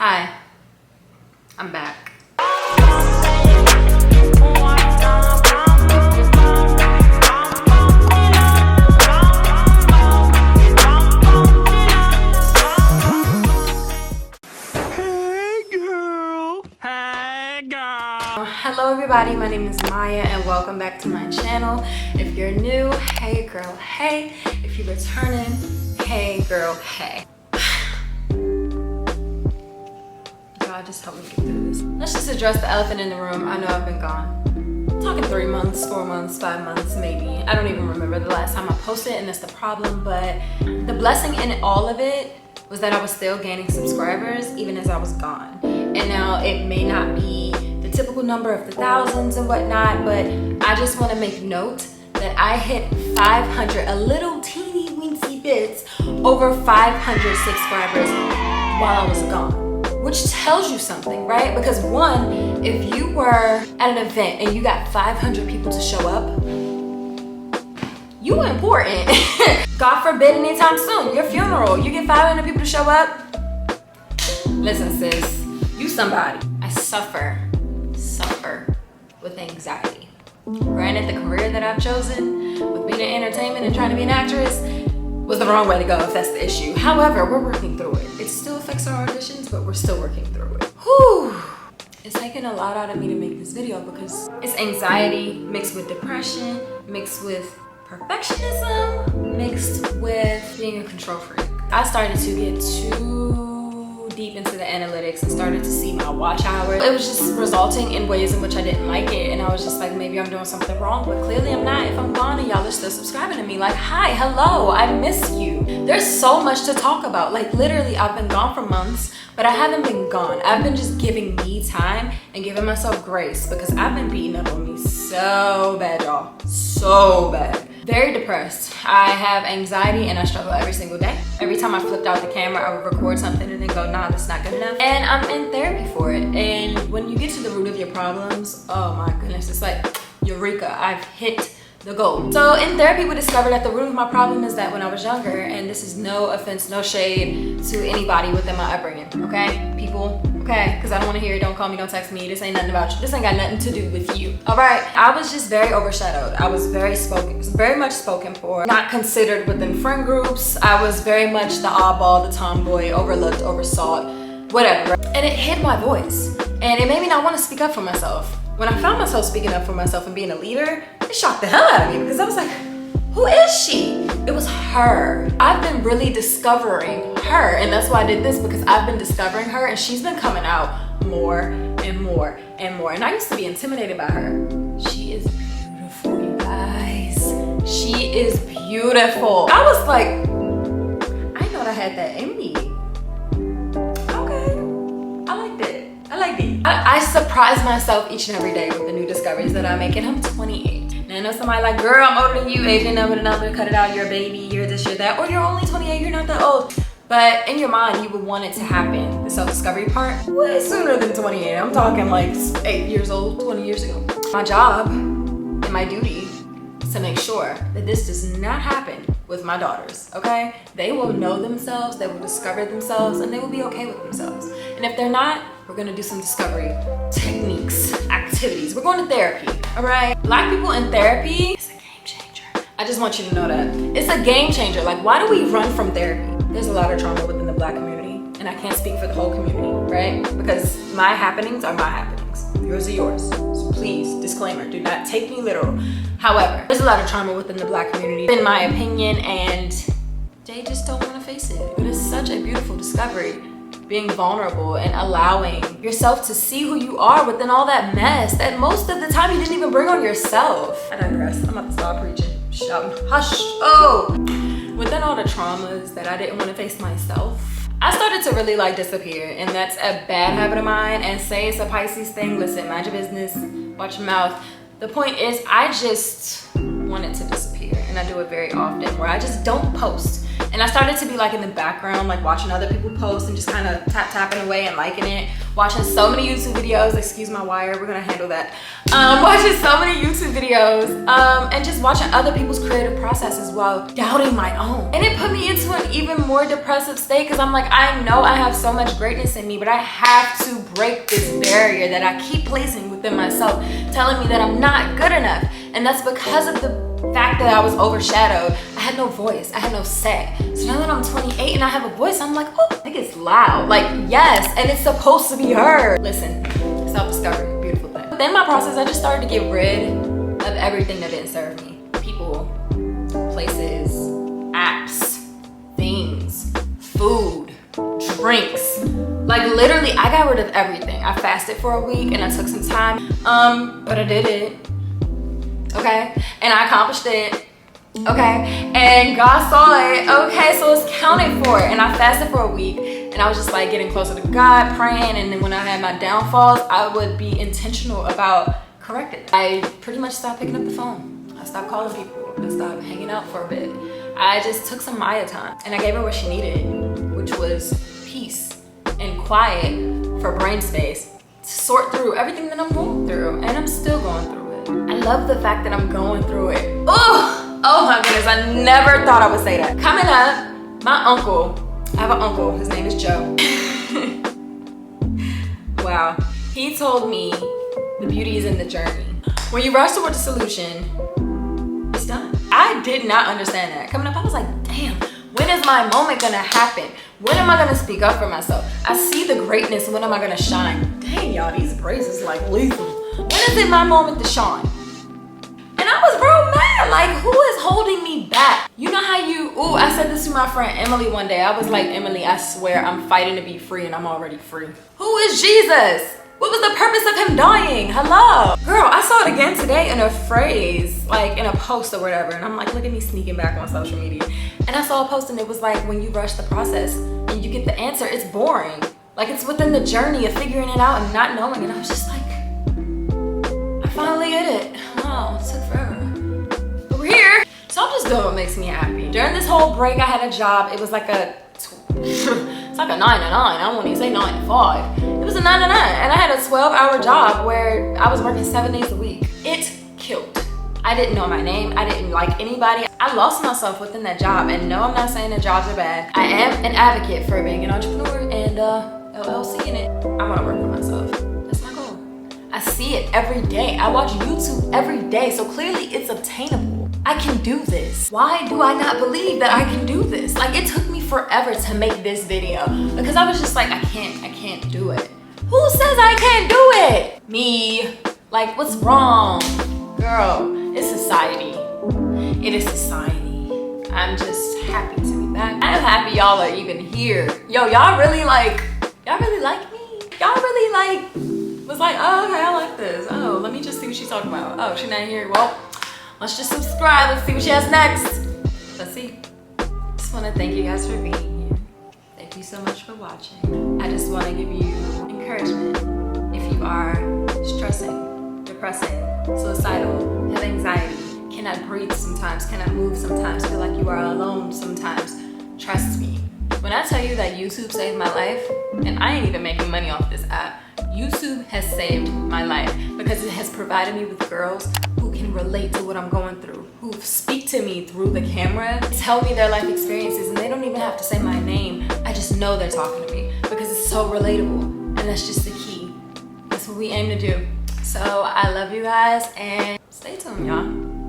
Hi, I'm back. Hello everybody, my name is Maya and welcome back to my channel. If you're new, hey girl, hey. If you're returning, hey girl, hey. God, just help me get through this. Let's just address the elephant in the room. I know I've been gone. I'm talking 3 months, 4 months, 5 months, maybe. I don't even remember the last time I posted, and that's the problem. But the blessing in all of it was that I was still gaining subscribers even as I was gone. And now it may not be the typical number of the thousands and whatnot, but I just want to make note that I hit 500, a little teeny weensy bits over 500 subscribers while I was gone, which tells you something, right? Because one, if you were at an event and you got 500 people to show up, you were important. God forbid anytime soon, your funeral, you get 500 people to show up. Listen sis, you somebody. I suffer with anxiety. Granted, the career that I've chosen with being in entertainment and trying to be an actress was the wrong way to go if that's the issue. However, we're working through it. It still affects our auditions, but we're still working through it. Whew. It's taken a lot out of me to make this video because it's anxiety mixed with depression, mixed with perfectionism, mixed with being a control freak. I started to get too deep into the analytics and started to see my watch hours. It was just resulting in ways in which I didn't like it, and I was just like, maybe I'm doing something wrong, but clearly I'm not if I'm gone and y'all are still subscribing to me. Like, hi, hello, I miss you. There's so much to talk about. Like, literally, I've been gone for months, but I haven't been gone. I've been just giving me time and giving myself grace because I've been beating up on me so bad, y'all. So bad. Very depressed. I have anxiety and I struggle every single day. Every time I flipped out the camera, I would record something and then go, nah, that's not good enough. And I'm in therapy for it. And when you get to the root of your problems, oh my goodness, it's like, eureka, I've hit the goal. So in therapy, we discovered that the root of my problem is that when I was younger, and this is no offense, no shade to anybody within my upbringing, okay? People, okay? Because I don't want to hear it, don't call me, don't text me, this ain't nothing about you. This ain't got nothing to do with you, all right? I was just very overshadowed. I was very much spoken for, not considered within friend groups. I was very much the oddball, the tomboy, overlooked, oversought, whatever. And it hid my voice. And it made me not want to speak up for myself. When I found myself speaking up for myself and being a leader, it shocked the hell out of me because I was like, who is she? It was her. I've been really discovering her, and that's why I did this, because I've been discovering her and she's been coming out more and more and more. And I used to be intimidated by her. She is beautiful, you guys. She is beautiful. I was like, I didn't know I had that in me. I surprise myself each and every day with the new discoveries that I make, and I'm 28. And I know somebody like, girl, I'm older than you, Asian number, cut it out, you're a baby, you're this, you're that, or you're only 28, you're not that old. But in your mind, you would want it to happen, the self-discovery part, way sooner than 28. I'm talking like 8 years old, 20 years ago. My job and my duty is to make sure that this does not happen with my daughters, okay? They will know themselves, they will discover themselves, and they will be okay with themselves. And if they're not, we're gonna do some discovery techniques, activities. We're going to therapy, all right? Black people in therapy, it's a game changer. I just want you to know that. It's a game changer. Like, why do we run from therapy? There's a lot of trauma within the Black community, and I can't speak for the whole community, right? Because my happenings are my happenings. Yours are yours. So please, disclaimer, do not take me literal. However, there's a lot of trauma within the Black community, in my opinion, and they just don't want to face it. But it's such a beautiful discovery, being vulnerable and allowing yourself to see who you are within all that mess that most of the time you didn't even bring on yourself. I digress. I'm about to stop preaching, shouting, hush. Oh! Within all the traumas that I didn't want to face myself, I started to really like disappear, and that's a bad habit of mine. And say it's a Pisces thing, listen, mind your business, watch your mouth. The point is, I just wanted to disappear. and I do it very often, where I just don't post. And I started to be like in the background, like watching other people post and just kind of tapping away and liking it. Watching so many YouTube videos, excuse my wire, we're gonna handle that. Watching so many YouTube videos and just watching other people's creative processes while doubting my own. And it put me into an even more depressive state because I'm like, I know I have so much greatness in me, but I have to break this barrier that I keep placing within myself, telling me that I'm not good enough. And that's because of the fact that I was overshadowed. I had no voice, I had no say. So now that I'm 28 and I have a voice, I'm like, oh, I think it's loud. Like, yes, and it's supposed to be heard. Listen, self-discovery, beautiful thing. Within my process, I just started to get rid of everything that didn't serve me. People, places, apps, things, food, drinks. Like literally, I got rid of everything. I fasted for a week and I took some time, but I did it. Okay, and I accomplished it. Okay, and God saw it. Okay, so it's counted for. And I fasted for a week, and I was just like getting closer to God, praying. And then when I had my downfalls, I would be intentional about correcting. I pretty much stopped picking up the phone. I stopped calling people. I stopped hanging out for a bit. I just took some Maya time, and I gave her what she needed, which was peace and quiet for brain space to sort through everything that I'm going through, and I'm still going through. I love the fact that I'm going through it. Oh my goodness, I never thought I would say that. Coming up, my uncle, I have an uncle, his name is Joe. Wow, he told me the beauty is in the journey. When you rush towards a solution, it's done. I did not understand that. Coming up, I was like, damn, when is my moment gonna happen? When am I gonna speak up for myself? I see the greatness, when am I gonna shine? Dang y'all, these braids is like lethal. When is it my moment to shine? And I was real mad, like who is holding me back? You know how I said this to my friend Emily one day. I was like, Emily, I swear I'm fighting to be free and I'm already free. Who is Jesus? What was the purpose of him dying? Hello? Girl, I saw it again today in a phrase, like in a post or whatever. And I'm like, look at me sneaking back on social media. And I saw a post and it was like, when you rush the process and you get the answer, it's boring. Like it's within the journey of figuring it out and not knowing. And I was just like, I finally get it. Oh, it took forever. But we're here. So I'm just doing what makes me happy. During this whole break, I had a job. It was like it's like a 9 to 9. I won't even say 9 to 5. It was a 9 to 9. And I had a 12-hour job where I was working 7 days a week. It killed. I didn't know my name. I didn't like anybody. I lost myself within that job. And no, I'm not saying that jobs are bad. I am an advocate for being an entrepreneur and LLC in it. I want to work for myself. That's my goal. I see it every day. I watch YouTube every day. So clearly it's obtainable. I can do this. Why do I not believe that I can do this? Like it took me forever to make this video because I was just like, I can't do it. Who says I can't do it? Me. Like what's wrong? Girl, it's society. It is society. I'm just happy to be back. I'm happy y'all are even here. Yo, y'all really like me? Y'all really was like, oh, okay, I like this. Oh, let me just see what she's talking about. Oh, she's not here. Well, let's just subscribe. Let's see what she has next. Let's see. Just want to thank you guys for being here. Thank you so much for watching. I just want to give you encouragement. If you are stressing, depressing, suicidal, have anxiety, cannot breathe sometimes, cannot move sometimes, feel like you are alone sometimes, trust me. When I tell you that YouTube saved my life, and I ain't even making money off this app, YouTube has saved my life because it has provided me with girls who can relate to what I'm going through, who speak to me through the camera, tell me their life experiences, and they don't even have to say my name. I just know they're talking to me because it's so relatable, and that's just the key. That's what we aim to do. So I love you guys, and stay tuned, y'all.